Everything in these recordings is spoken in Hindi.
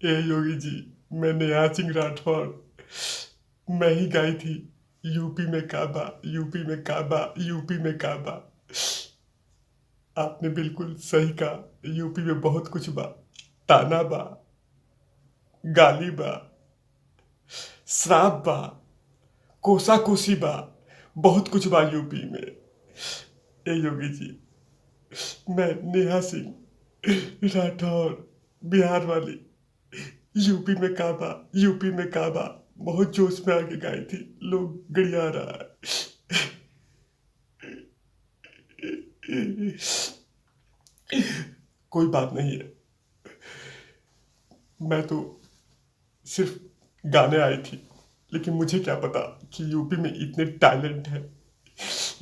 ए योगी जी, मैं नेहा सिंह राठौर। मैं ही गाई थी, यूपी में काबा, यूपी में काबा, यूपी में काबा। आपने बिल्कुल सही कहा, यूपी में बहुत कुछ बा। ताना बा, गाली बा, श्राप बा, कोसा कोसी बा, बहुत कुछ बा यूपी में। ए योगी जी, मैं नेहा सिंह राठौर, बिहार वाली, यूपी में काबा, यूपी में काबा, बहुत जोश में आके गाई थी। लोग गड़िया रहा है। कोई बात नहीं है, मैं तो सिर्फ गाने आई थी, लेकिन मुझे क्या पता कि यूपी में इतने टैलेंट है।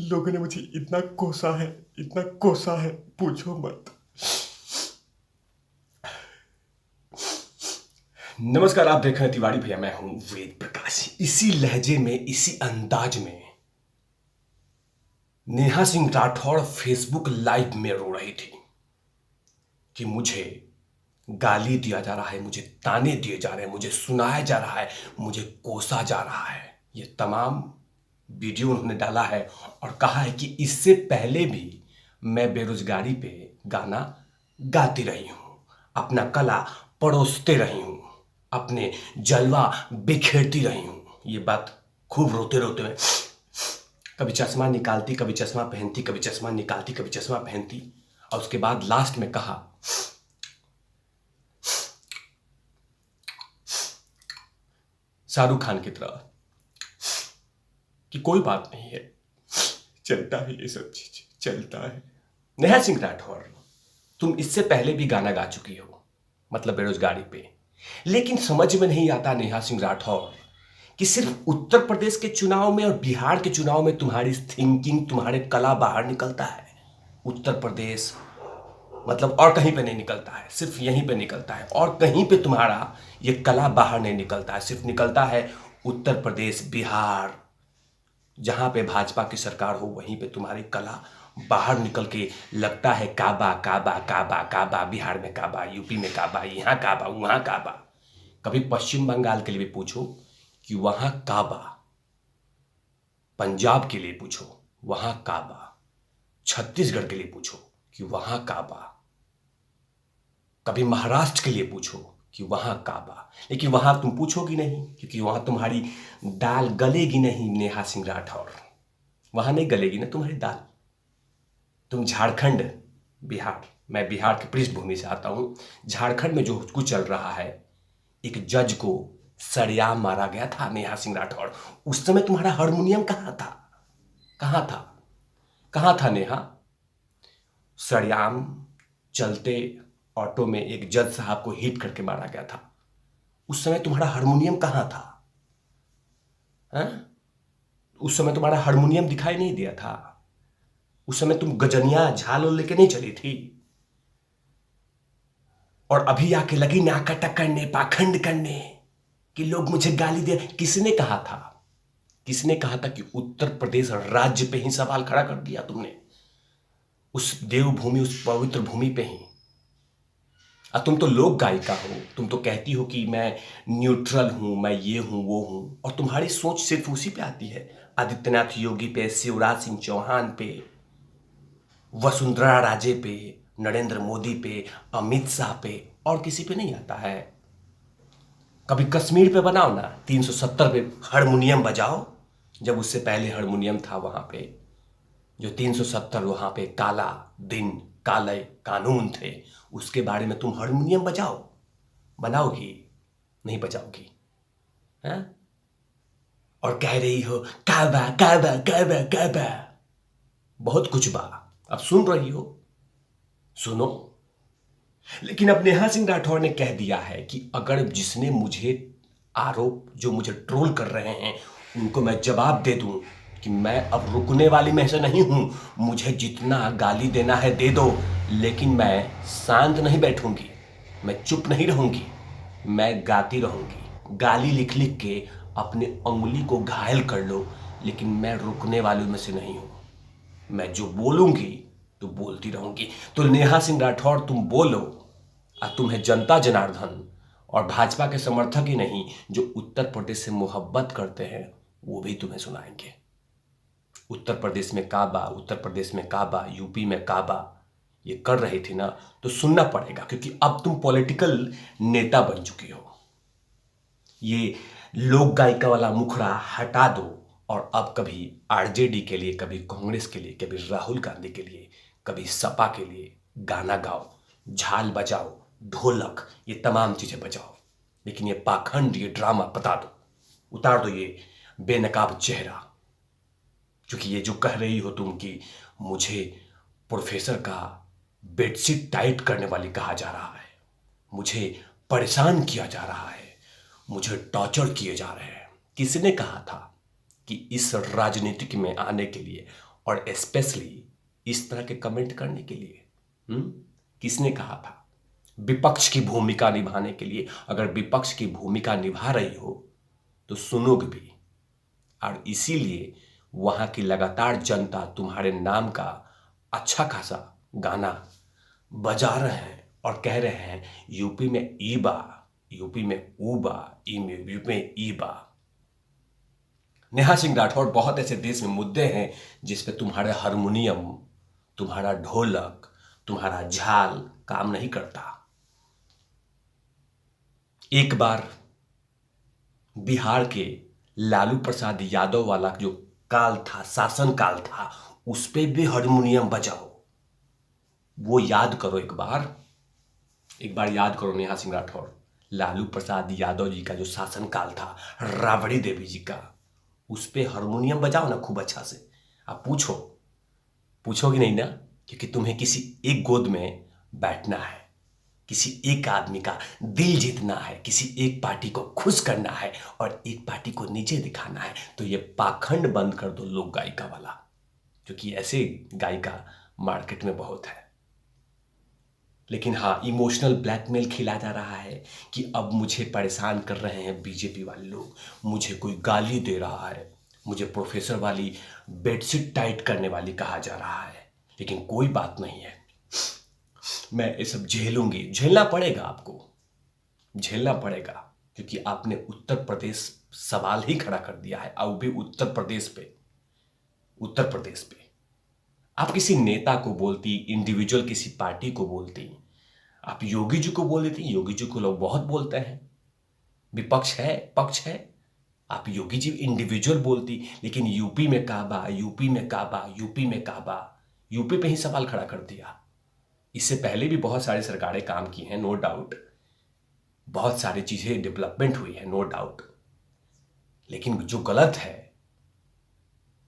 लोगों ने मुझे इतना कोसा है, इतना कोसा है, पूछो मत। नमस्कार, आप देख रहे हैं तिवारी भैया। मैं हूं वेद प्रकाश। इसी लहजे में, इसी अंदाज में नेहा सिंह राठौड़ फेसबुक लाइव में रो रही थी कि मुझे गाली दिया जा रहा है, मुझे ताने दिए जा रहे हैं, मुझे सुनाया जा रहा है, मुझे कोसा जा रहा है। ये तमाम वीडियो उन्होंने डाला है और कहा है कि इससे पहले भी मैं बेरोजगारी पे गाना गाती रही हूं, अपना कला परोसते रही हूं, अपने जलवा बिखेरती रही हूं। ये बात खूब रोते रोते में कभी चश्मा निकालती, कभी चश्मा पहनती, कभी चश्मा निकालती, कभी चश्मा पहनती, और उसके बाद लास्ट में कहा शाहरुख खान की तरह कि कोई बात नहीं है, चलता है, ये सब चीज चलता है। नेहा सिंह राठौर, तुम इससे पहले भी गाना गा चुकी हो, मतलब बेरोजगारी पे। लेकिन समझ में नहीं आता नेहा सिंह राठौर कि सिर्फ उत्तर प्रदेश के चुनाव में और बिहार के चुनाव में तुम्हारी थिंकिंग, तुम्हारे कला बाहर निकलता है। उत्तर प्रदेश मतलब और कहीं पे नहीं निकलता है, सिर्फ यहीं पे निकलता है। और कहीं पे तुम्हारा ये कला बाहर नहीं निकलता है, सिर्फ निकलता है उत्तर प्रदेश, बिहार। जहां पे भाजपा की सरकार हो वहीं पे तुम्हारी कला बाहर निकल के लगता है काबा काबा काबा काबा। बिहार में काबा, यूपी में काबा, यहाँ काबा, वहां काबा। कभी पश्चिम बंगाल के लिए भी पूछो कि वहां काबा, पंजाब के लिए पूछो वहां काबा, छत्तीसगढ़ के लिए पूछो कि वहां काबा, कभी महाराष्ट्र के लिए पूछो कि वहां काबा। लेकिन वहां तुम पूछोगी नहीं, क्योंकि वहां तुम्हारी दाल गलेगी नहीं नेहा सिंह राठौर। वहां नहीं गलेगी ना तुम्हारी दाल। तुम झारखंड, बिहार, मैं बिहार की पृष्ठभूमि से आता हूं। झारखंड में जो कुछ चल रहा है, एक जज को सरेआम मारा गया था नेहा सिंह राठौर। उस समय तुम्हारा हारमोनियम कहां था? कहां था? कहां था नेहा? सरेआम चलते ऑटो में एक जज साहब को हिट करके मारा गया था। उस समय तुम्हारा हारमोनियम कहां था? हा? उस समय तुम्हारा हारमोनियम दिखाई नहीं दिया था? उस समय तुम गजनिया झाल लेके नहीं चली थी? और अभी आके लगी नाटक करने, पाखंड करने कि लोग मुझे गाली दे। किसने कहा था? किसने कहा था कि उत्तर प्रदेश राज्य पे ही सवाल खड़ा कर दिया तुमने? उस देवभूमि, उस पवित्र भूमि पे ही। तुम तो लोक गायिका हो, तुम तो कहती हो कि मैं न्यूट्रल हूं, मैं ये हूं, वो हूं, और तुम्हारी सोच सिर्फ उसी पे आती है, आदित्यनाथ योगी पे, शिवराज सिंह चौहान पे, वसुंधरा राजे पे, नरेंद्र मोदी पे, अमित शाह पे, और किसी पे नहीं आता है। कभी कश्मीर पे बनाओ ना, 370 पे हारमोनियम बजाओ। जब उससे पहले हारमोनियम था वहां पे, जो 370 वहां पे काला दिन, काले कानून थे, उसके बारे में तुम हारमोनियम बजाओ। बनाओगी? नहीं बजाओगी, हैं? और कह रही हो काबा काबा काबा काबा। बहुत कुछ बा, अब सुन रही हो, सुनो। लेकिन अब नेहा सिंह राठौर ने कह दिया है कि अगर जिसने मुझे आरोप, जो मुझे ट्रोल कर रहे हैं, उनको मैं जवाब दे दूं कि मैं अब रुकने वाली में से नहीं हूं, मुझे जितना गाली देना है दे दो, लेकिन मैं शांत नहीं बैठूंगी, मैं चुप नहीं रहूंगी, मैं गाती रहूंगी। गाली लिख लिख के अपने उंगली को घायल कर लो, लेकिन मैं रुकने वालों में से नहीं हूं। मैं जो बोलूंगी तो बोलती रहूंगी। तो नेहा सिंह राठौर, तुम बोलो, और तुम्हें जनता जनार्दन और भाजपा के समर्थक ही नहीं, जो उत्तर प्रदेश से मोहब्बत करते हैं वो भी तुम्हें सुनाएंगे। उत्तर प्रदेश में काबा, उत्तर प्रदेश में काबा, यूपी में काबा, ये कर रही थी ना, तो सुनना पड़ेगा, क्योंकि अब तुम पॉलिटिकल नेता बन चुकी हो। ये लोक गायिका वाला मुखड़ा हटा दो और अब कभी आरजेडी के लिए, कभी कांग्रेस के लिए, कभी राहुल गांधी के लिए, कभी सपा के लिए गाना गाओ, झाल बजाओ, ढोलक, ये तमाम चीजें बजाओ। लेकिन ये पाखंड, ये ड्रामा बता दो, उतार दो ये बेनकाब चेहरा। क्योंकि ये जो कह रही हो तुम कि मुझे प्रोफेसर का बेडशीट टाइट करने वाली कहा जा रहा है, मुझे परेशान किया जा रहा है, मुझे टॉर्चर किए जा रहे हैं, किसने कहा था कि इस राजनीतिक में आने के लिए और स्पेशली इस तरह के कमेंट करने के लिए? किसने कहा था? विपक्ष की भूमिका निभाने के लिए। अगर विपक्ष की भूमिका निभा रही हो तो सुनोगे भी, और इसीलिए वहां की लगातार जनता तुम्हारे नाम का अच्छा खासा गाना बजा रहे हैं और कह रहे हैं यूपी में ईबा, यूपी में ऊबा, यूपी में ईबा। नेहा सिंह राठौर, बहुत ऐसे देश में मुद्दे हैं जिस पे तुम्हारे हारमोनियम, तुम्हारा ढोलक, तुम्हारा झाल काम नहीं करता। एक बार बिहार के लालू प्रसाद यादव वाला जो काल था, शासन काल था, उस पे भी हारमोनियम बजाओ। वो याद करो, एक बार याद करो नेहा सिंह राठौर, लालू प्रसाद यादव जी का जो शासन काल था, राबड़ी देवी जी का, उस पे हारमोनियम बजाओ ना खूब अच्छा से। आप पूछोगे नहीं ना, क्योंकि तुम्हें किसी एक गोद में बैठना है, किसी एक आदमी का दिल जीतना है, किसी एक पार्टी को खुश करना है और एक पार्टी को नीचे दिखाना है। तो ये पाखंड बंद कर दो लोक गायिका वाला, क्योंकि ऐसे गायिका मार्केट में बहुत है। लेकिन हाँ, इमोशनल ब्लैकमेल खिला जा रहा है कि अब मुझे परेशान कर रहे हैं बीजेपी वाले लोग, मुझे कोई गाली दे रहा है, मुझे प्रोफेसर वाली बेडशीट टाइट करने वाली कहा जा रहा है। लेकिन कोई बात नहीं है, मैं ये सब झेलूंगी। झेलना पड़ेगा, आपको झेलना पड़ेगा, क्योंकि आपने उत्तर प्रदेश सवाल ही खड़ा कर दिया है, और भी उत्तर प्रदेश पे। आप किसी नेता को बोलती, इंडिविजुअल किसी पार्टी को बोलती, आप योगी जी को बोल देती। योगी जी को लोग बहुत बोलते हैं, विपक्ष है, पक्ष है, आप योगी जी इंडिविजुअल बोलती। लेकिन यूपी में काबा, यूपी में काबा, यूपी में काबा, यूपी पे ही सवाल खड़ा कर दिया। इससे पहले भी बहुत सारी सरकारें काम की हैं, नो डाउट, बहुत सारी चीजें डेवलपमेंट हुई है, नो डाउट। लेकिन जो गलत है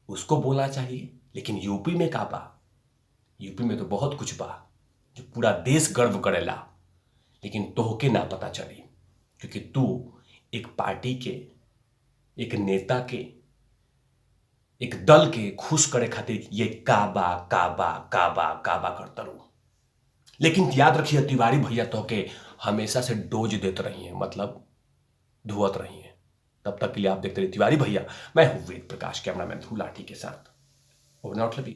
उसको बोलना चाहिए। लेकिन यूपी में काबा, यूपी में तो बहुत कुछ बा जो पूरा देश गर्व करेला, लेकिन तोहके ना पता चली, क्योंकि तू एक पार्टी के, एक नेता के, एक दल के खुश करे खातिर ये काबा काबा काबा काबा करता रहूं। लेकिन याद रखिए, तिवारी भैया तो के हमेशा से डोज देते रही हैं, मतलब धुआत रही हैं। तब तक के लिए आप देखते रहिए तिवारी भैया। मैं हूं वेद प्रकाश, कैमरामैन लाठी के साथ। ओवर आउट लवी।